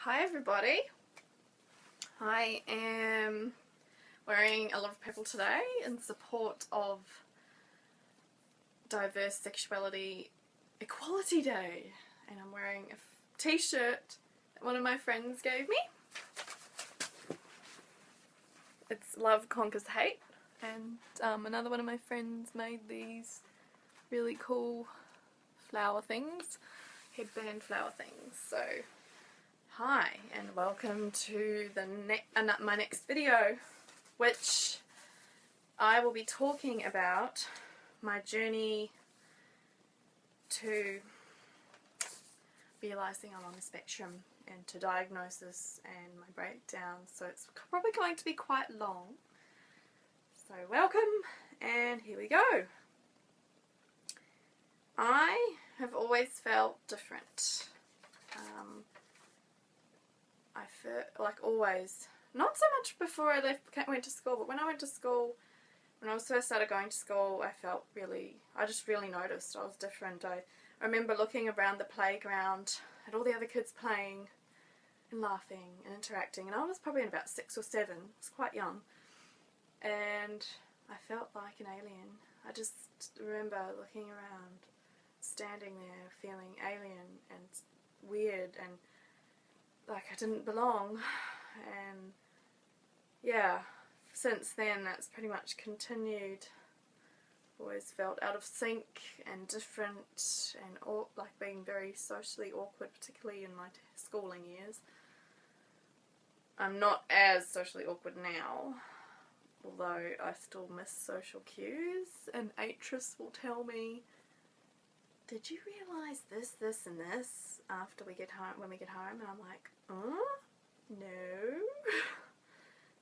Hi everybody, I am wearing a lot of purple today in support of Diverse Sexuality Equality Day, and I'm wearing a t-shirt that one of my friends gave me. It's Love Conquers Hate, and another one of my friends made these really cool flower things, headband flower things. So hi and welcome to my next video, which I will be talking about my journey to realising I'm on the spectrum and to diagnosis and my breakdown, so it's probably going to be quite long. So welcome, and here we go. I have always felt different. I felt like always, not so much before I went to school, but when I went to school, when I first started going to school, I just really noticed I was different. I remember looking around the playground at all the other kids playing and laughing and interacting, and I was probably about 6 or 7, I was quite young, and I felt like an alien. I just remember looking around, standing there feeling alien and weird and like I didn't belong. And yeah, since then that's pretty much continued. Always felt out of sync and different and like being very socially awkward, particularly in my schooling years. I'm not as socially awkward now, although I still miss social cues, and Atrus will tell me, did you realise this and this after we get home, when we get home? And I'm like, no.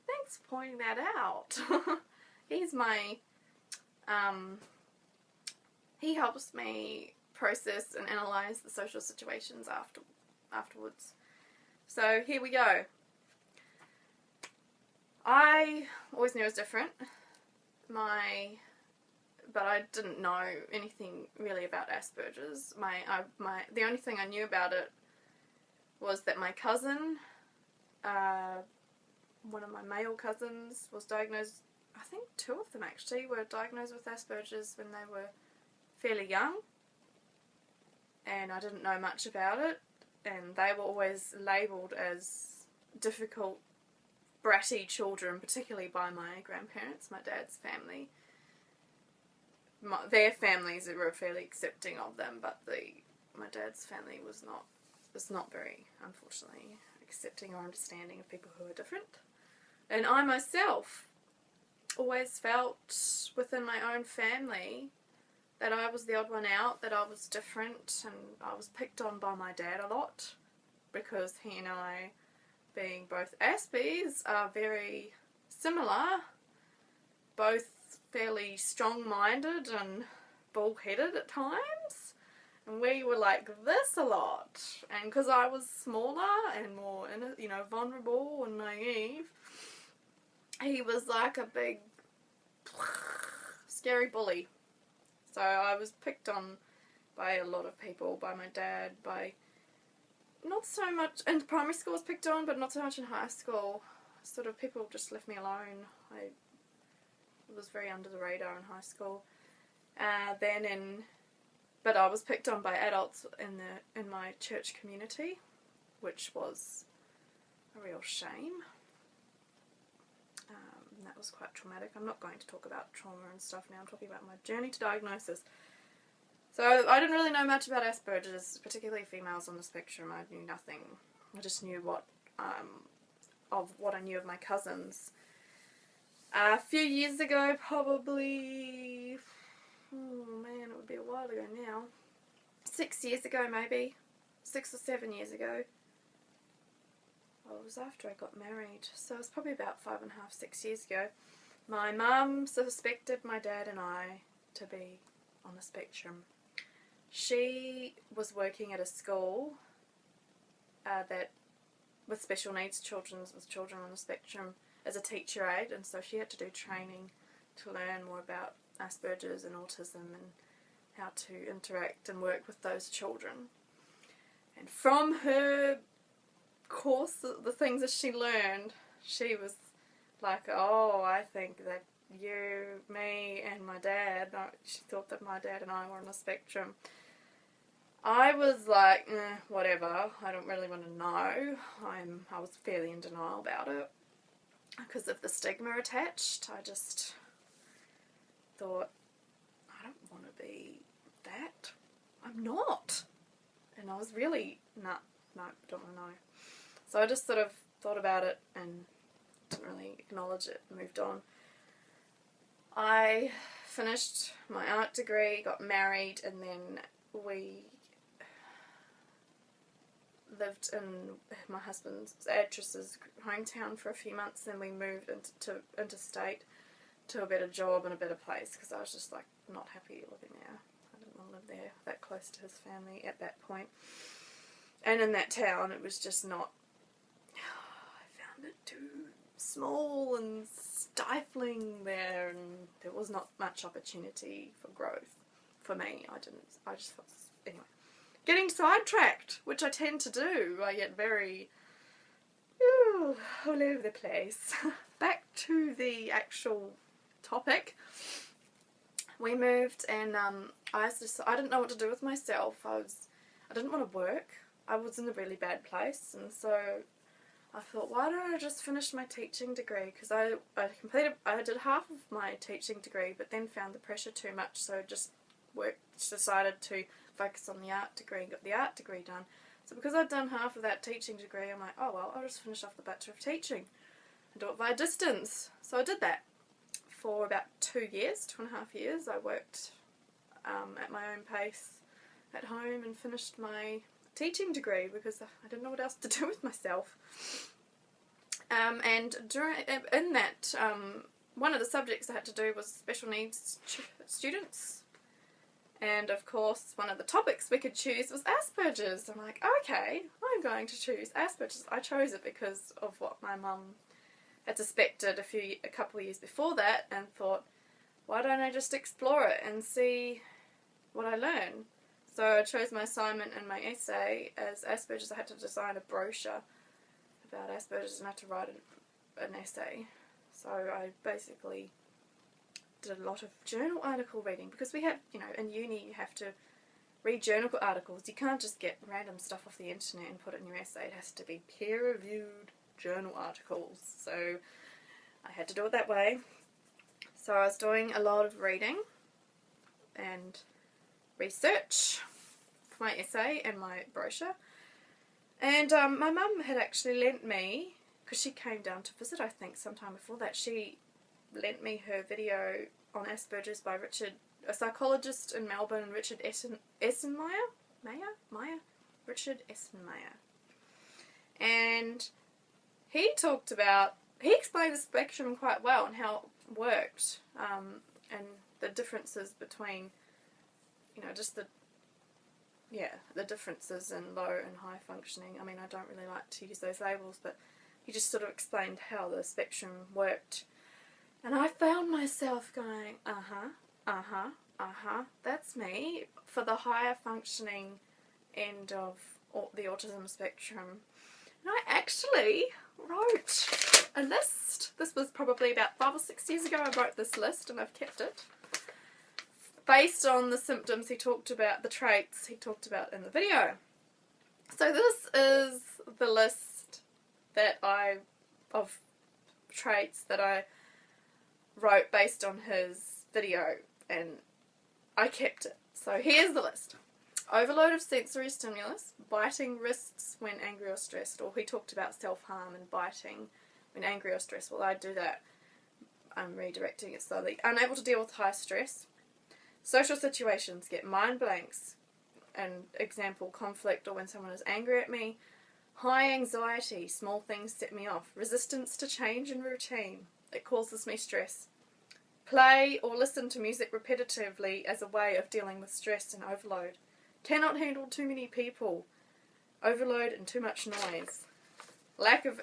Thanks for pointing that out. He's my, he helps me process and analyse the social situations afterwards. So here we go. I always knew I was different. But I didn't know anything really about Asperger's. The only thing I knew about it was that my cousin, one of my male cousins, was diagnosed. I think 2 of them actually were diagnosed with Asperger's when they were fairly young, and I didn't know much about it, and they were always labelled as difficult, bratty children, particularly by my grandparents, my dad's family. Their families were fairly accepting of them, but my dad's family was not very, unfortunately, accepting or understanding of people who are different. And I myself always felt within my own family that I was the odd one out, that I was different, and I was picked on by my dad a lot because he and I, being both Aspies, are very similar, both fairly strong-minded and bull-headed at times, and we were like this a lot. And because I was smaller and more, vulnerable and naive, he was like a big, scary bully. So I was picked on by a lot of people, by my dad, by not so much in primary school I was picked on, but not so much in high school. Sort of people just left me alone. I was very under the radar in high school. But I was picked on by adults in my church community, which was a real shame. And that was quite traumatic. I'm not going to talk about trauma and stuff now. I'm talking about my journey to diagnosis. So I didn't really know much about Asperger's, particularly females on the spectrum. I knew nothing. I just knew what I knew of my cousins. A few years ago, probably, it would be a while ago now, 6 years ago maybe, 6 or 7 years ago. Well, it was after I got married, so it was probably about 5.5, 6 years ago. My mum suspected my dad and I to be on the spectrum. She was working at a school that with special needs children, with children on the spectrum, as a teacher aide, and so she had to do training to learn more about Asperger's and autism and how to interact and work with those children. And from her course, the things that she learned, she was like, oh, I think that you, me, and my dad, no, she thought that my dad and I were on a spectrum. I was like, whatever, I don't really want to know. I was fairly in denial about it because of the stigma attached. I just thought, I don't want to be that. I'm not. And I was really, no, don't want to know. So I just sort of thought about it and didn't really acknowledge it and moved on. I finished my art degree, got married, and then we lived in my husband's actress's hometown for a few months. Then we moved interstate to a better job and a better place because I was just like not happy living there. I didn't want to live there that close to his family at that point. And in that town, it was just not. I found it too small and stifling there, and there was not much opportunity for growth for me. I just thought, anyway, getting sidetracked, which I tend to do. I get very all over the place. Back to the actual topic. We moved, and I didn't know what to do with myself. I didn't want to work. I was in a really bad place, and so I thought, why don't I just finish my teaching degree? Because I did half of my teaching degree, but then found the pressure too much, so just decided to focus on the art degree and got the art degree done. So because I'd done half of that teaching degree, I'm like, oh well, I'll just finish off the Bachelor of Teaching and do it via distance. So I did that for about 2.5 years. I worked at my own pace at home and finished my teaching degree because I didn't know what else to do with myself. And in that, one of the subjects I had to do was special needs students. And of course, one of the topics we could choose was Asperger's. I'm like, okay, I'm going to choose Asperger's. I chose it because of what my mum had suspected a couple of years before that, and thought, why don't I just explore it and see what I learn? So I chose my assignment and my essay as Asperger's. I had to design a brochure about Asperger's and I had to write an essay. So I basically did a lot of journal article reading because we have, in uni you have to read journal articles. You can't just get random stuff off the internet and put it in your essay. It has to be peer-reviewed journal articles. So I had to do it that way. So I was doing a lot of reading and research for my essay and my brochure. And my mum had actually lent me, because she came down to visit I think sometime before that, she lent me her video on Asperger's by a psychologist in Melbourne, Richard Essenmeyer. Richard Essenmeyer. And he explained the spectrum quite well and how it worked, and the differences between, just the differences in low and high functioning. I mean, I don't really like to use those labels, but he just sort of explained how the spectrum worked. And I found myself going, that's me, for the higher functioning end of the autism spectrum. And I actually wrote a list. This was probably about 5 or 6 years ago I wrote this list, and I've kept it. Based on the symptoms he talked about, the traits he talked about in the video. So this is the list of traits that I wrote based on his video, and I kept it. So here's the list. Overload of sensory stimulus, biting wrists when angry or stressed, or he talked about self-harm and biting when angry or stressed. Well, I do that. I'm redirecting it slowly. Unable to deal with high stress. Social situations, get mind blanks, and example, conflict or when someone is angry at me. High anxiety, small things set me off. Resistance to change and routine, it causes me stress. Play or listen to music repetitively as a way of dealing with stress and overload. Cannot handle too many people. Overload and too much noise. Lack of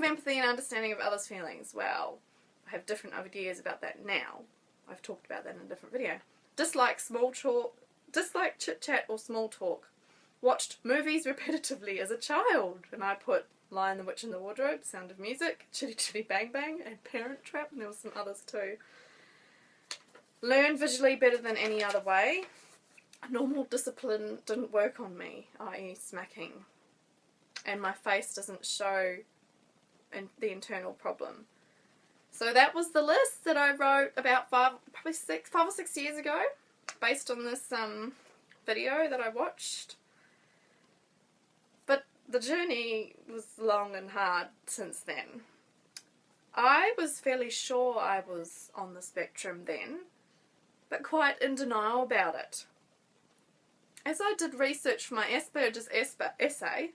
empathy and understanding of others' feelings. Well, I have different ideas about that now. I've talked about that in a different video. Dislike chit-chat or small talk. watched movies repetitively as a child, and I put Lion, the Witch and the Wardrobe, Sound of Music, Chitty Chitty Bang Bang, and Parent Trap, and there were some others too. Learned visually better than any other way. Normal discipline didn't work on me, i.e. smacking. And my face doesn't show the internal problem. So that was the list that I wrote about 5 or 6 years ago, based on this video that I watched. But the journey was long and hard since then. I was fairly sure I was on the spectrum then, but quite in denial about it. As I did research for my Asperger's essay,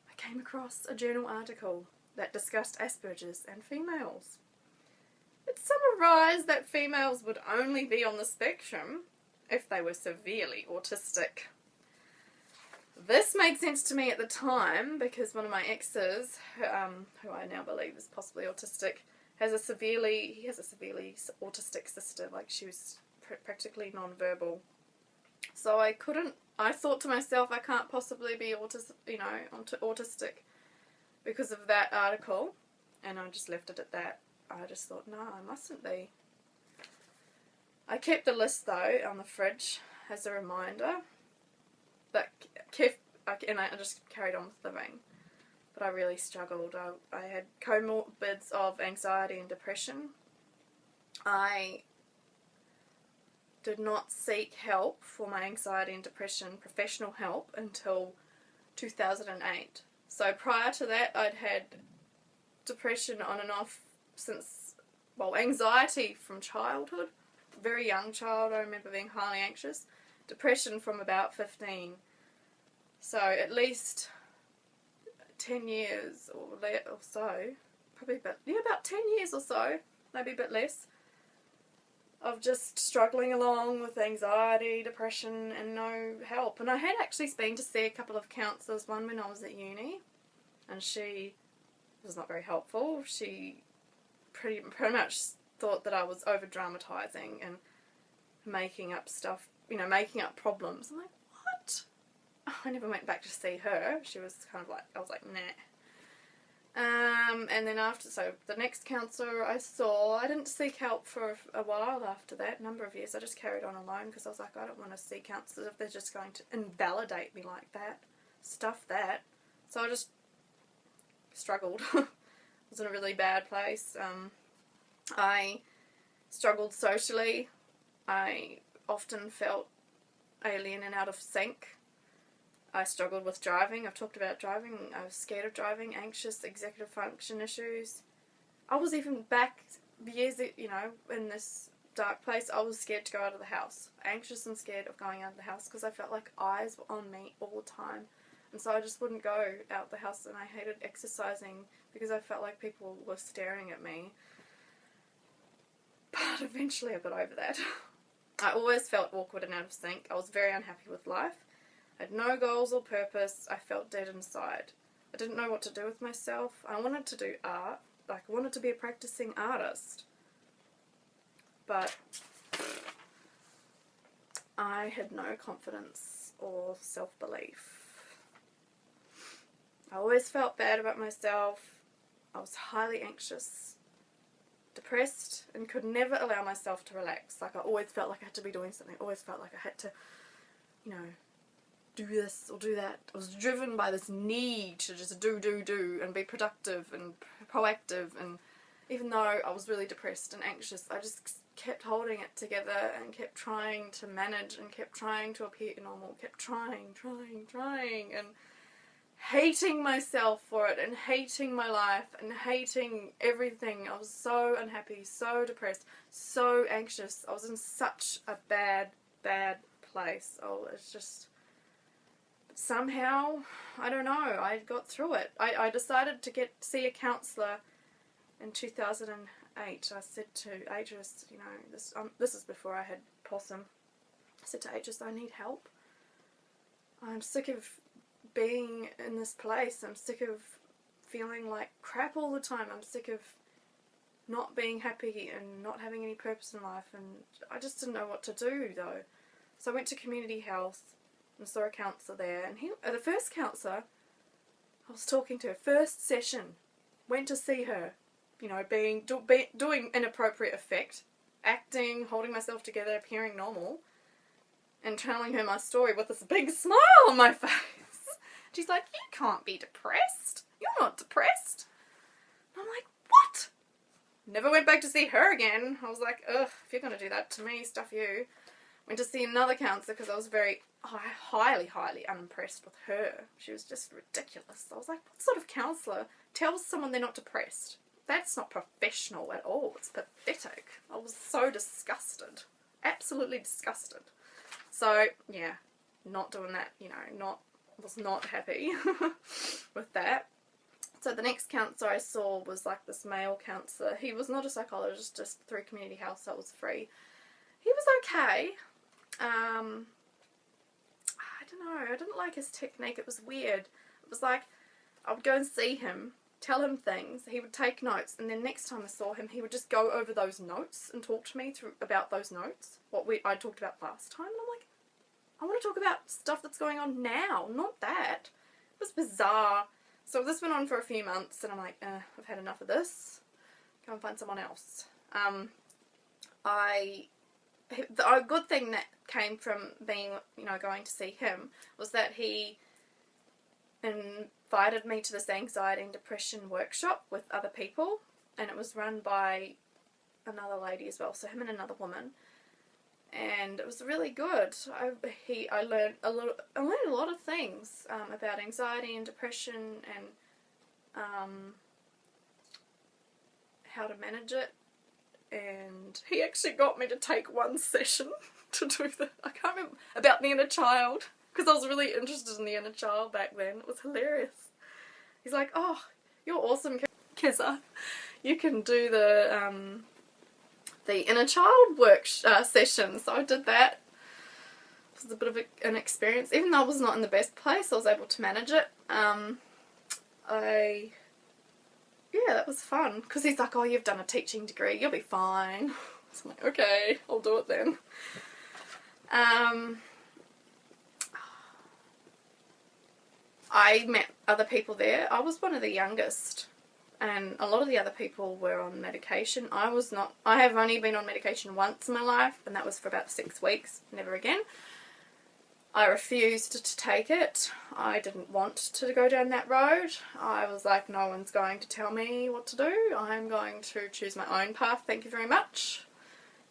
I came across a journal article that discussed Asperger's and females. It summarised that females would only be on the spectrum if they were severely autistic. This made sense to me at the time because one of my exes, who I now believe is possibly autistic, he has a severely autistic sister. Like, she was practically non-verbal. So I thought to myself, I can't possibly be autistic because of that article, and I just left it at that. I just thought, no, I mustn't be. I kept the list though on the fridge as a reminder, but I just carried on with living. But I really struggled. I had comorbids of anxiety and depression. I did not seek help for my anxiety and depression, professional help, until 2008. So prior to that, I'd had depression on and off since, anxiety from childhood. Very young child, I remember being highly anxious. Depression from about 15. So at least 10 years or so, probably about 10 years or so, maybe a bit less, of just struggling along with anxiety, depression, and no help. And I had actually been to see a couple of counsellors, one when I was at uni, and she was not very helpful. She pretty much thought that I was over-dramatising and making up stuff, making up problems. I'm like, what? I never went back to see her. She was kind of like, I was like, nah. And then so the next counsellor I saw, I didn't seek help for a while after that, number of years. I just carried on alone because I was like, I don't want to see counsellors if they're just going to invalidate me like that. Stuff that. So I just struggled. I was in a really bad place. I struggled socially. I often felt alien and out of sync. I struggled with driving. I've talked about driving. I was scared of driving, anxious, executive function issues. I was even back years, in this dark place, I was scared to go out of the house. Anxious and scared of going out of the house because I felt like eyes were on me all the time. And so I just wouldn't go out the house, and I hated exercising because I felt like people were staring at me. But eventually I got over that. I always felt awkward and out of sync. I was very unhappy with life. I had no goals or purpose. I felt dead inside. I didn't know what to do with myself. I wanted to do art. I wanted to be a practicing artist. But I had no confidence or self-belief. I always felt bad about myself. I was highly anxious, depressed, and could never allow myself to relax. I always felt like I had to be doing something. I always felt like I had to, do this or do that. I was driven by this need to just do and be productive and proactive, and even though I was really depressed and anxious, I just kept holding it together and kept trying to manage and kept trying to appear normal, kept trying and hating myself for it and hating my life and hating everything. I was so unhappy, so depressed, so anxious. I was in such a bad place. Oh, it's just... Somehow, I don't know, I got through it. I decided to see a counsellor in 2008. I said to Aegis, this is before I had Possum. I said to Aegis, I need help. I'm sick of being in this place. I'm sick of feeling like crap all the time. I'm sick of not being happy and not having any purpose in life, and I just didn't know what to do though. So I went to community health, and saw a counsellor there. And the first counsellor I was talking to, first session, went to see her, you know, doing inappropriate effect, acting, holding myself together, appearing normal, and telling her my story with this big smile on my face. She's like, you can't be depressed. You're not depressed. And I'm like, what? Never went back to see her again. I was like, ugh, if you're going to do that to me, stuff you. Went to see another counsellor because I was very highly unimpressed with her. She was just ridiculous. I was like, what sort of counsellor tells someone they're not depressed? That's not professional at all. It's pathetic. I was so disgusted. Absolutely disgusted. So, yeah, not doing that, you know, was not happy with that. So the next counsellor I saw was like this male counsellor. He was not a psychologist, just through community health, so it was free. He was okay. I don't know, I didn't like his technique. It was weird. It was like, I would go and see him, tell him things, he would take notes, and then next time I saw him, he would just go over those notes and talk to me about those notes, what I talked about last time. And I'm like, I want to talk about stuff that's going on now, not that. It was bizarre. So this went on for a few months, and I'm like, I've had enough of this. Go and find someone else. A good thing that came from being, you know, going to see him was that he invited me to this anxiety and depression workshop with other people, and it was run by another lady as well, so him and another woman, and it was really good. I learned a lot of things about anxiety and depression and how to manage it. And he actually got me to take one session to do I can't remember, about the inner child, because I was really interested in the inner child back then. It was hilarious. He's like, oh, you're awesome, Kizza. You can do the inner child session. So I did that. It was a bit of an experience. Even though I was not in the best place, I was able to manage it. Yeah, that was fun, because he's like, oh, you've done a teaching degree, you'll be fine. So I'm like, okay, I'll do it then. I met other people there. I was one of the youngest, and a lot of the other people were on medication. I was not. I have only been on medication once in my life, and that was for about 6 weeks, never again. I refused to take it. I didn't want to go down that road. I was like, no one's going to tell me what to do. I'm going to choose my own path, thank you very much.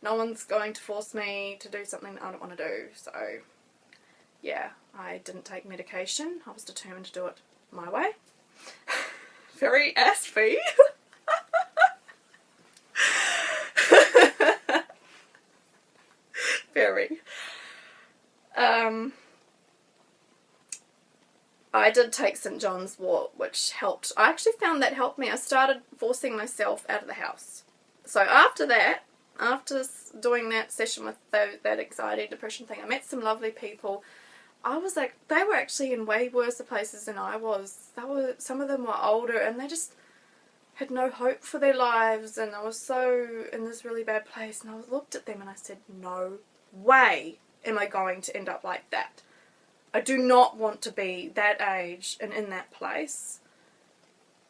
No one's going to force me to do something that I don't want to do. So, yeah, I didn't take medication. I was determined to do it my way. Very aspy. Very. I did take St. John's wort, which helped. I actually found that helped me. I started forcing myself out of the house. So after that, after doing that session with that anxiety, depression thing, I met some lovely people. I was like, they were actually in way worse places than I was. Some of them were older, and they just had no hope for their lives, and I was so in this really bad place, and I looked at them and I said, no way am I going to end up like that. I do not want to be that age and in that place.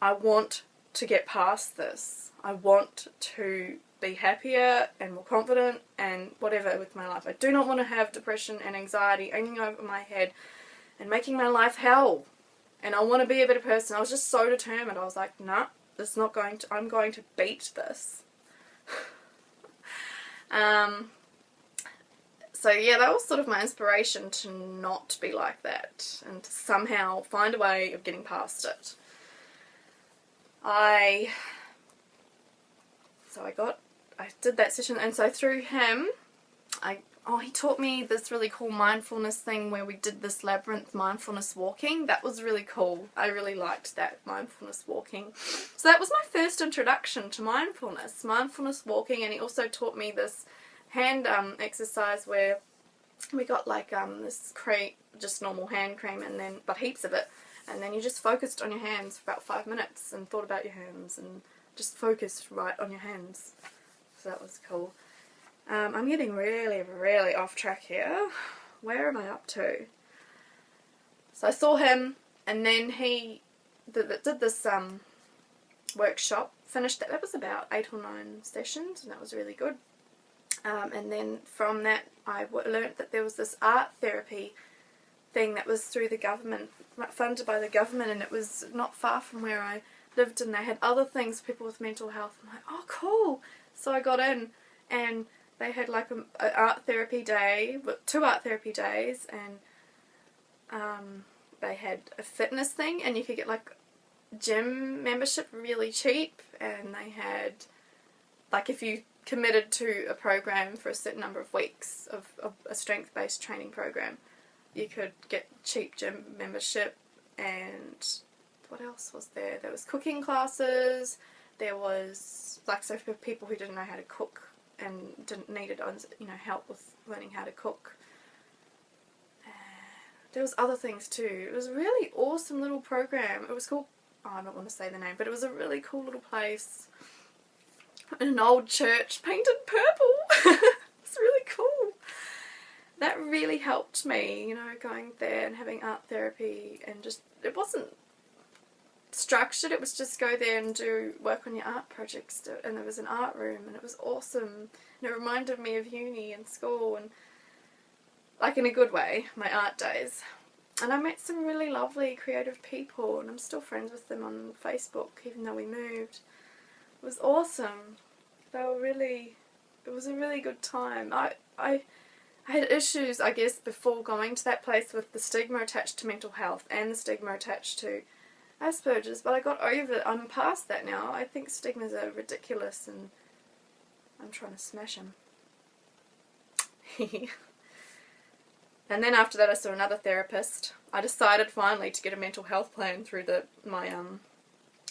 I want to get past this. I want to be happier and more confident and whatever with my life. I do not want to have depression and anxiety hanging over my head and making my life hell. And I want to be a better person. I was just so determined. I was like, nah, this is not going to, I'm going to beat this. So yeah, that was sort of my inspiration to not be like that and to somehow find a way of getting past it. I did that session, and so through him, he taught me this really cool mindfulness thing where we did this labyrinth mindfulness walking. That was really cool. I really liked that mindfulness walking. So that was my first introduction to mindfulness walking, and he also taught me this hand exercise where we got like this cream, just normal hand cream, and then but heaps of it, and then you just focused on your hands for about 5 minutes and thought about your hands and just focused right on your hands. So that was cool. I'm getting really off track here. Where am I up to? So I saw him, and then he did this workshop, finished that. That was about 8 or 9 sessions, and that was really good. And then from that, I learnt that there was this art therapy thing that was through the government, funded by the government, and it was not far from where I lived, and they had other things for people with mental health. I'm like, oh, cool. So I got in, and they had like an art therapy day, 2 art therapy days, and they had a fitness thing, and you could get like gym membership really cheap, and they had, like, if you committed to a program for a certain number of weeks of a strength-based training program, you could get cheap gym membership. And what else was there? There was cooking classes. There was, like, so for people who didn't know how to cook and needed, you know, help with learning how to cook. There was other things too. It was a really awesome little program. It was called, I don't want to say the name, but it was a really cool little place in an old church painted purple. It's really cool. That really helped me, you know, going there and having art therapy, and just, it wasn't structured, it was just go there and do work on your art projects, and there was an art room, and it was awesome, and it reminded me of uni and school, and like in a good way, my art days. And I met some really lovely creative people, and I'm still friends with them on Facebook even though we moved. It was awesome. They were really, it was a really good time. I had issues, I guess, before going to that place with the stigma attached to mental health and the stigma attached to Asperger's, but I got over it. I'm past that now. I think stigmas are ridiculous, and I'm trying to smash them. And then after that I saw another therapist. I decided finally to get a mental health plan through my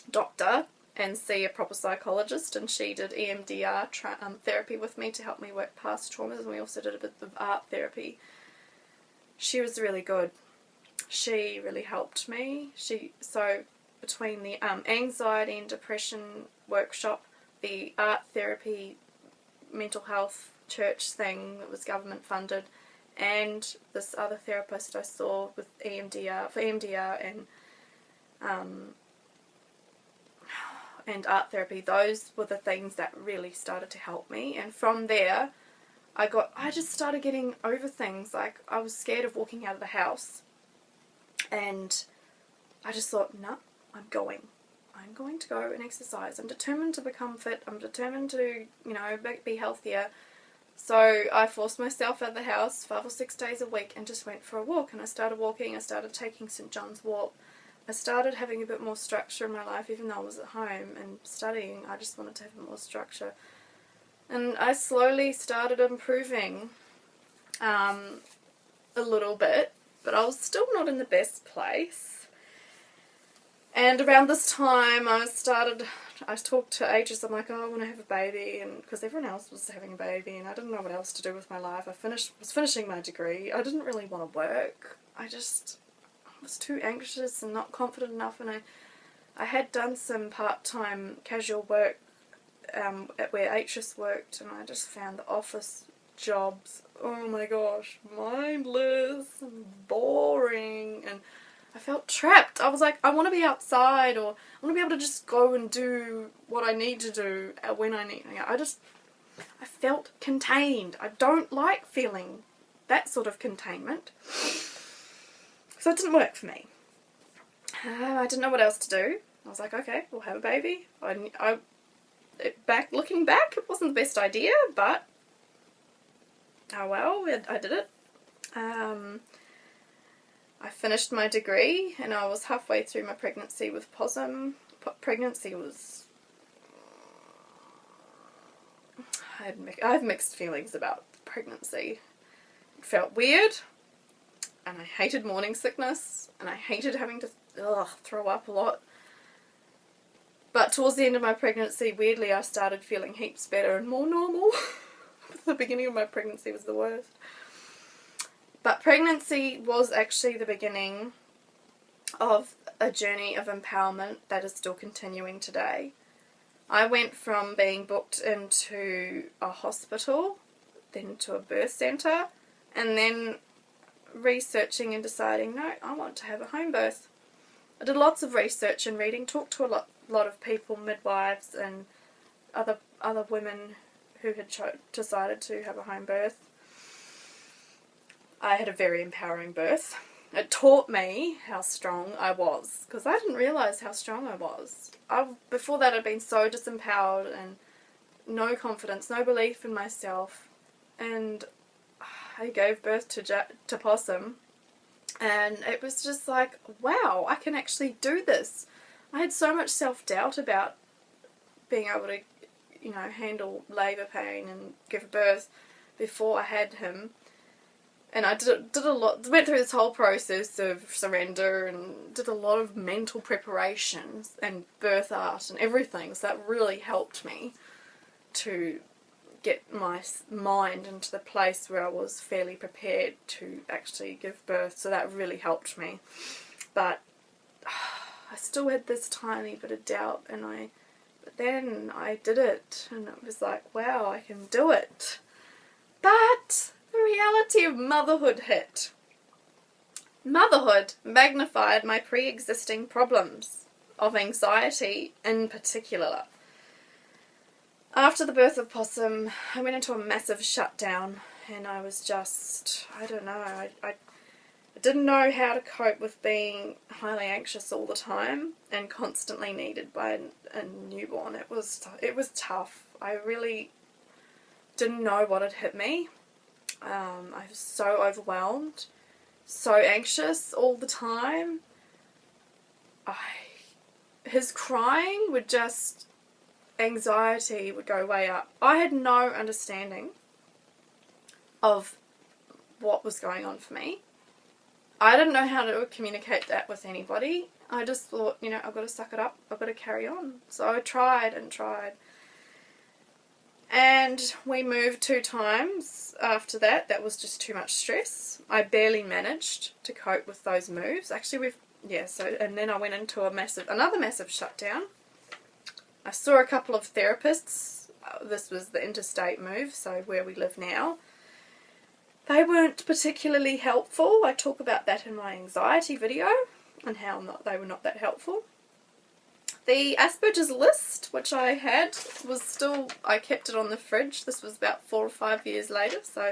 doctor and see a proper psychologist, and she did EMDR therapy with me to help me work past traumas, and we also did a bit of art therapy. She was really good. She really helped me. So between the anxiety and depression workshop, the art therapy mental health church thing that was government funded, and this other therapist I saw with EMDR and art therapy, those were the things that really started to help me. And from there I just started getting over things. Like, I was scared of walking out of the house, and I just thought, no, I'm going to go and exercise. I'm determined to become fit. I'm determined to, you know, be healthier. So I forced myself out of the house 5 or 6 days a week and just went for a walk. And I started walking. I started taking St. John's Walk. I started having a bit more structure in my life, even though I was at home and studying. I just wanted to have more structure. And I slowly started improving a little bit, but I was still not in the best place. And around this time I talked to ages. I'm like, oh, I want to have a baby, and because everyone else was having a baby and I didn't know what else to do with my life. I was finishing my degree. I didn't really want to work. I was too anxious and not confident enough, and I had done some part-time casual work at where Atrius worked, and I just found the office jobs, oh my gosh, mindless and boring, and I felt trapped. I was like, I want to be outside, or I want to be able to just go and do what I need to do when I need. I felt contained. I don't like feeling that sort of containment. So it didn't work for me. I didn't know what else to do. I was like, okay, we'll have a baby. Looking back, it wasn't the best idea, but oh well, I did it. I finished my degree, and I was halfway through my pregnancy with POSM. Pregnancy was... I have mixed feelings about pregnancy. It felt weird, and I hated morning sickness, and I hated having to throw up a lot. But towards the end of my pregnancy, weirdly, I started feeling heaps better and more normal. The beginning of my pregnancy was the worst. But pregnancy was actually the beginning of a journey of empowerment that is still continuing today. I went from being booked into a hospital, then to a birth centre, and then researching and deciding, no, I want to have a home birth. I did lots of research and reading, talked to a lot of people, midwives and other women who had decided to have a home birth. I had a very empowering birth. It taught me how strong I was, because I didn't realise how strong I was. Before that, I'd been so disempowered and no confidence, no belief in myself, and I gave birth to Possum, and it was just like, wow, I can actually do this. I had so much self-doubt about being able to, handle labour pain and give birth before I had him. And I did a lot, went through this whole process of surrender and did a lot of mental preparations and birth art and everything. So that really helped me to get my mind into the place where I was fairly prepared to actually give birth. So that really helped me. But I still had this tiny bit of doubt, but then I did it, and it was like, wow, I can do it. But the reality of motherhood hit. Motherhood magnified my pre-existing problems of anxiety in particular. After the birth of Possum, I went into a massive shutdown, and I was just, I don't know, I didn't know how to cope with being highly anxious all the time and constantly needed by a newborn. It was tough. I really didn't know what had hit me. I was so overwhelmed, so anxious all the time. His crying would just, anxiety would go way up. I had no understanding of what was going on for me. I didn't know how to communicate that with anybody. I just thought, I've got to suck it up. I've got to carry on. So I tried and tried. And we moved 2 times after that. That was just too much stress. I barely managed to cope with those moves. Actually, and then I went into another massive shutdown. I saw a couple of therapists. This was the interstate move, so where we live now. They weren't particularly helpful. I talk about that in my anxiety video and how they were not that helpful. The Asperger's list, which I had, I kept it on the fridge. This was about 4 or 5 years later, so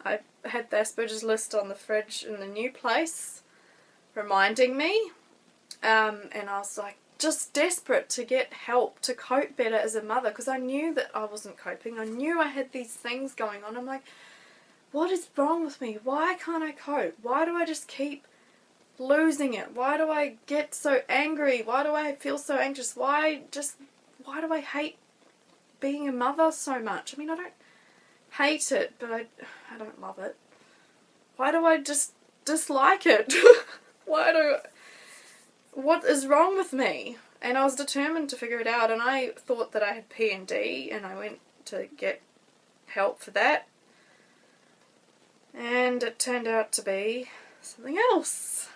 I had the Asperger's list on the fridge in the new place, reminding me, and I was like, just desperate to get help to cope better as a mother, because I knew that I wasn't coping. I knew I had these things going on. I'm like, what is wrong with me? Why can't I cope? Why do I just keep losing it? Why do I get so angry? Why do I feel so anxious? Why do I hate being a mother so much? I mean, I don't hate it, but I don't love it. Why do I just dislike it? What is wrong with me? And I was determined to figure it out, and I thought that I had P&D, and I went to get help for that. And it turned out to be something else.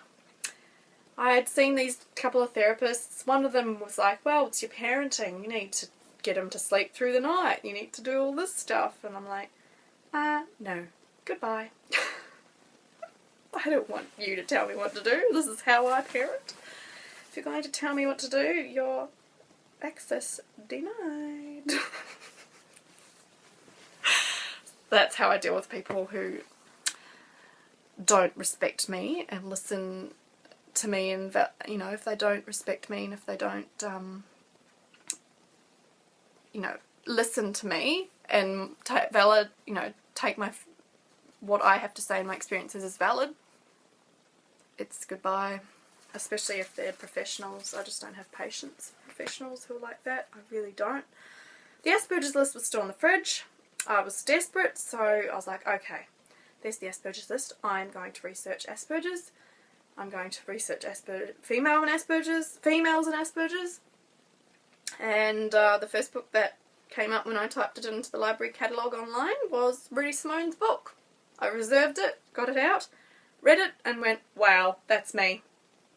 I had seen these couple of therapists. One of them was like, well, it's your parenting. You need to get him to sleep through the night. You need to do all this stuff. And I'm like, no. Goodbye. I don't want you to tell me what to do. This is how I parent. If you're going to tell me what to do, your access denied. That's how I deal with people who don't respect me and listen to me, and if they don't respect me and if they don't listen to me and take what I have to say and my experiences as valid, it's goodbye. Especially if they're professionals. I just don't have patience for professionals who are like that. I really don't. The Asperger's list was still in the fridge. I was desperate, so I was like, okay, there's the Asperger's list. I'm going to research Asperger's. I'm going to research females and Asperger's. And the first book that came up when I typed it into the library catalogue online was Rudy Simone's book. I reserved it, got it out, read it, and went, wow, that's me.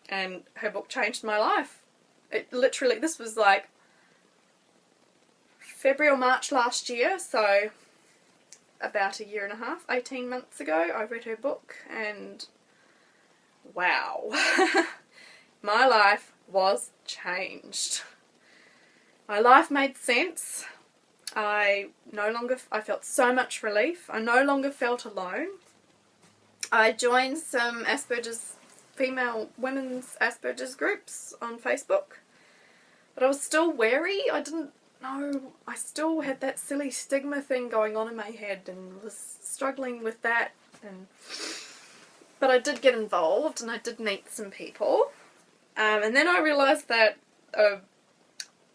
And her book changed my life. It literally, this was like February or March last year, so about a year and a half, 18 months ago. I read her book and wow, my life was changed. My life made sense. I felt so much relief. I no longer felt alone. I joined some women's Asperger's groups on Facebook, but I was still wary. I didn't know, I still had that silly stigma thing going on in my head and was struggling with that. But I did get involved and I did meet some people. And then I realised that a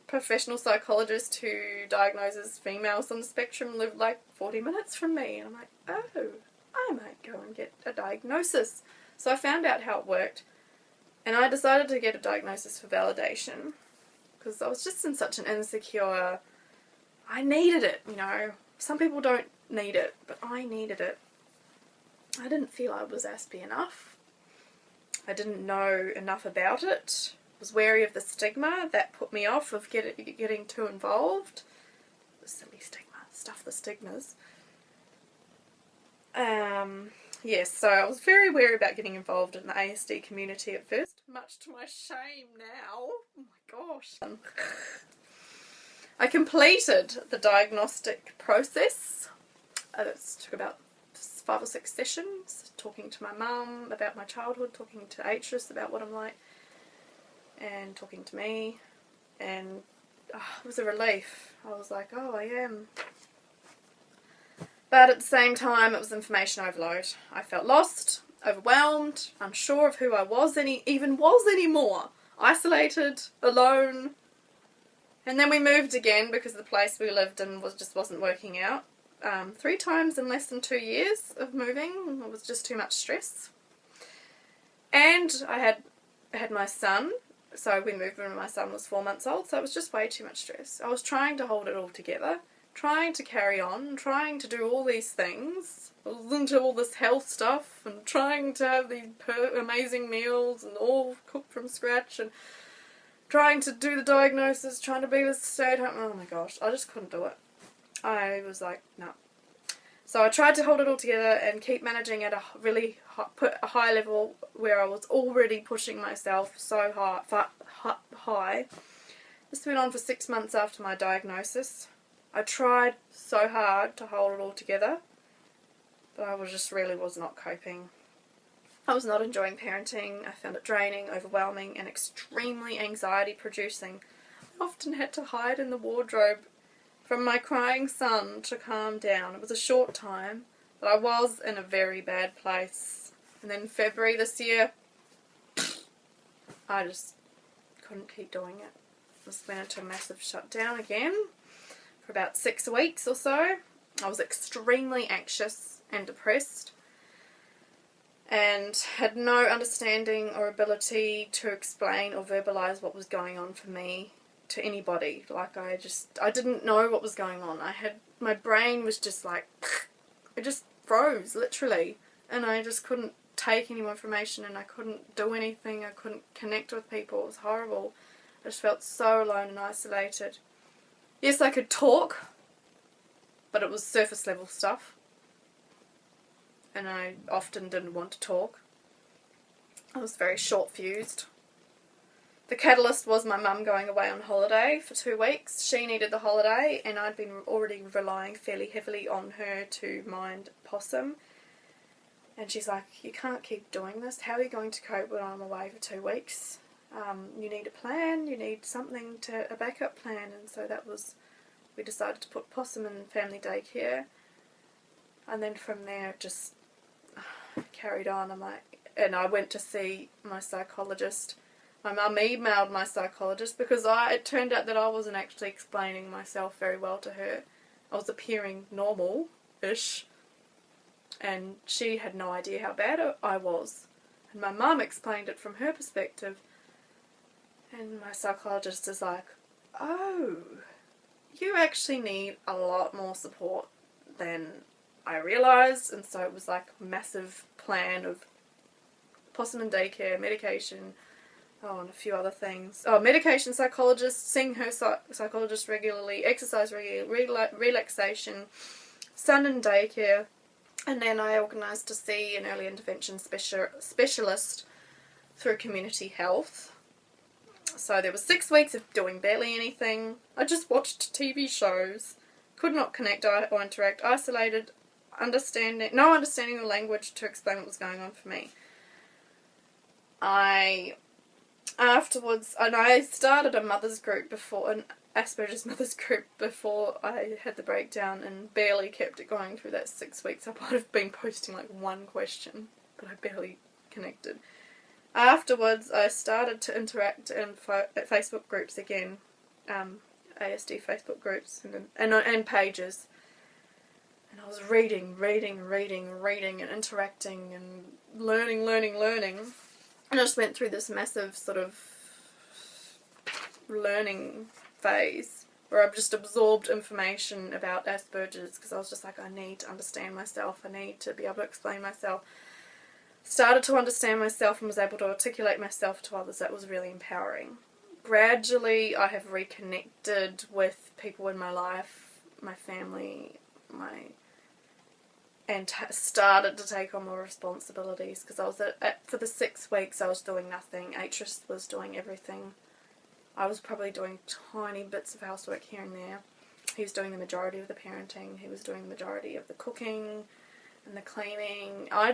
professional psychologist who diagnoses females on the spectrum lived like 40 minutes from me. And I'm like, oh, I might go and get a diagnosis. So I found out how it worked. And I decided to get a diagnosis for validation. Because I was just in such an insecure... I needed it, you know. Some people don't need it, but I needed it. I didn't feel I was Aspie enough. I didn't know enough about it. I was wary of the stigma. That put me off of getting too involved. The silly stigma. Stuff the stigmas. Yes, so I was very wary about getting involved in the ASD community at first. Much to my shame now. Oh my gosh. I completed the diagnostic process. It took about 5 or 6 sessions, talking to my mum about my childhood, talking to Atrius about what I'm like, and talking to me, and it was a relief. I was like, oh, I am. But at the same time, it was information overload. I felt lost, overwhelmed, unsure of who I was anymore. Isolated, alone. And then we moved again because the place we lived in just wasn't working out. 3 times in less than 2 years of moving. It was just too much stress. And I had my son, so we moved when my son was 4 months old, so it was just way too much stress. I was trying to hold it all together, trying to carry on, trying to do all these things. I was into all this health stuff and trying to have these amazing meals and all cooked from scratch and trying to do the diagnosis, trying to be the stay-at-home. Oh my gosh, I just couldn't do it. I was like, no. So I tried to hold it all together and keep managing at a really high level where I was already pushing myself so high. This went on for 6 months after my diagnosis. I tried so hard to hold it all together, but I was not coping. I was not enjoying parenting. I found it draining, overwhelming, and extremely anxiety-producing. I often had to hide in the wardrobe from my crying son to calm down. It was a short time, but I was in a very bad place. And then in February this year, I just couldn't keep doing it. I just went into a massive shutdown again for about 6 weeks or so. I was extremely anxious and depressed and had no understanding or ability to explain or verbalise what was going on for me to anybody. Like I didn't know what was going on. My brain was just like, it just froze, literally. And I just couldn't take any more information and I couldn't do anything. I couldn't connect with people. It was horrible. I just felt so alone and isolated. Yes, I could talk, but it was surface level stuff. And I often didn't want to talk. I was very short-fused. The catalyst was my mum going away on holiday for 2 weeks. She needed the holiday and I'd been already relying fairly heavily on her to mind Possum. And she's like, you can't keep doing this. How are you going to cope when I'm away for 2 weeks? You need a plan, you need a backup plan. And so we decided to put Possum in family daycare. And then from there it just carried on. And I went to see my psychologist. My mum emailed my psychologist because it turned out that I wasn't actually explaining myself very well to her. I was appearing normal-ish, and she had no idea how bad I was. And my mum explained it from her perspective, and my psychologist is like, oh, you actually need a lot more support than I realised. And so it was like a massive plan of Possum in daycare, medication, and a few other things. Medication, psychologist, seeing her psychologist regularly, exercise regularly, relaxation, son in daycare, and then I organised to see an early intervention specialist through community health. So there was 6 weeks of doing barely anything. I just watched TV shows, could not connect or interact, isolated, no understanding of language to explain what was going on for me. I started a mother's group an Asperger's mother's group before I had the breakdown, and barely kept it going through that 6 weeks. I might have been posting like one question, but I barely connected. Afterwards, I started to interact in Facebook groups again, ASD Facebook groups and pages. And I was reading and interacting and learning. And I just went through this massive sort of learning phase where I've just absorbed information about Asperger's, because I was just like, I need to understand myself. I need to be able to explain myself. Started to understand myself and was able to articulate myself to others. That was really empowering. Gradually, I have reconnected with people in my life, my family, and started to take on more responsibilities, because I was for the 6 weeks I was doing nothing. Atris was doing everything. I was probably doing tiny bits of housework here and there. He was doing the majority of the parenting. He was doing the majority of the cooking and the cleaning. I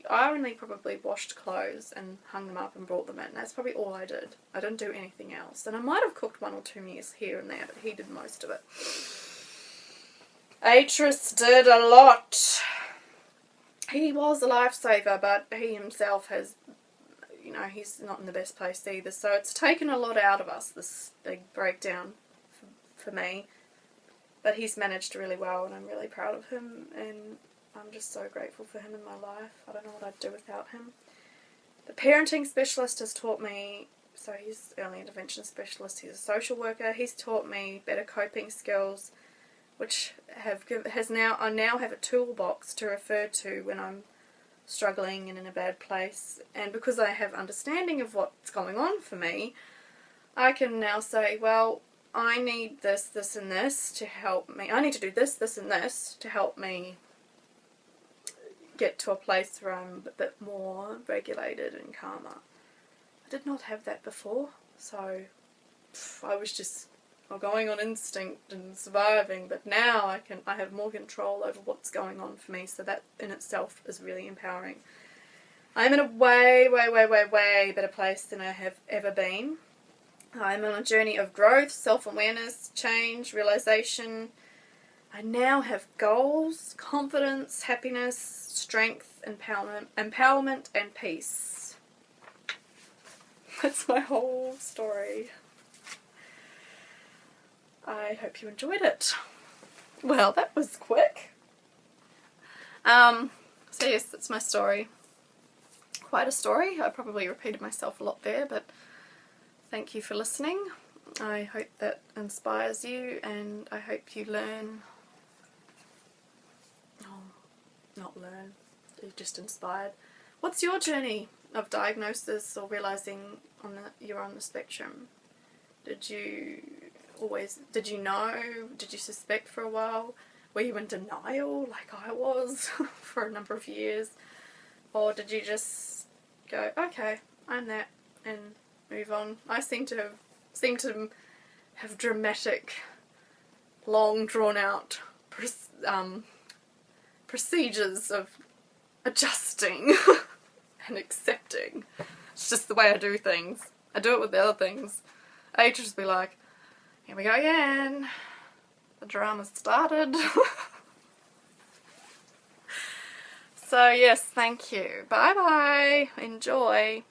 only probably washed clothes and hung them up and brought them in. That's probably all I did. I didn't do anything else. And I might have cooked 1 or 2 meals here and there, but he did most of it. Atris did a lot. He was a lifesaver, but he himself has, he's not in the best place either. So it's taken a lot out of us, this big breakdown for me. But he's managed really well, and I'm really proud of him, and I'm just so grateful for him in my life. I don't know what I'd do without him. The parenting specialist has taught me, so he's early intervention specialist, he's a social worker, he's taught me better coping skills, which I now have a toolbox to refer to when I'm struggling and in a bad place. And because I have understanding of what's going on for me, I can now say, well, I need this, and this to help me. I need to do this, and this to help me get to a place where I'm a bit more regulated and calmer. I did not have that before, so I was just going on instinct and surviving, but now I have more control over what's going on for me, so that in itself is really empowering. I'm in a way better place than I have ever been. I'm on a journey of growth, self-awareness, change, realization. I now have goals, confidence, happiness, strength, empowerment, and peace. That's my whole story. I hope you enjoyed it. Well, that was quick. So yes, that's my story. Quite a story. I probably repeated myself a lot there, but thank you for listening. I hope that inspires you, and I hope you learn. Not learn. You're just inspired. What's your journey of diagnosis or realising you're on the spectrum? Did you know? Did you suspect for a while? Were you in denial like I was for a number of years? Or did you just go, okay, I'm that, and move on? I seem to have dramatic, long drawn out procedures of adjusting and accepting. It's just the way I do things. I do it with the other things. I just be like, here we go again. The drama started. So yes, thank you. Bye bye. Enjoy.